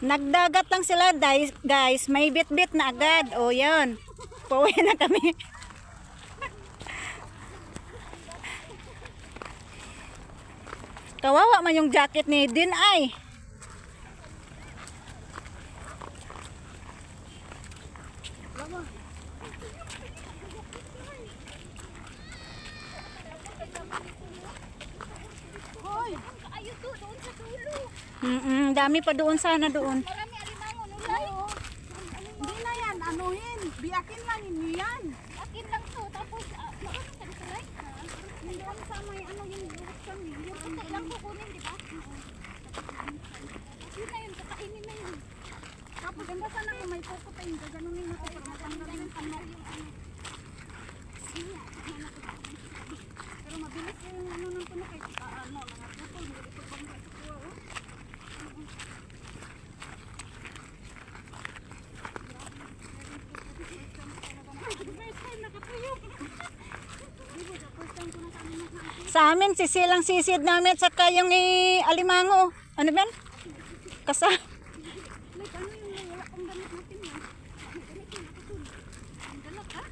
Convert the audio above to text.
Nagdagat lang sila guys. May bit-bit na agad. O yan. Pauwi na kami. Kawawa man yung jacket ni Din ay. Dami pa doon sana doon. Marami alimango nulay. Hindi na yan, anuhin. Biyakin lang ninyo yan. Biyakin lang to. Tapos, marami ka nulay. Hindi lang sa may ano yung bukas kami. Yung puto lang kukunin, di ba? Yun na yun, kakainin na yun. Tapos, ganda sana kung may puputin. Gaganunin ako para matanggal yung ano. Pero mabilis yung ano ng puno kay ano, mga puto. Hindi ko bang kasukuha, oh. Sa amin, sisilang sisid namin at saka yung alimango. Ano ba yan? Kasa. Like ano yung wala pang damit natin yan. Ganit yung nakatulog. Ang dalat ha?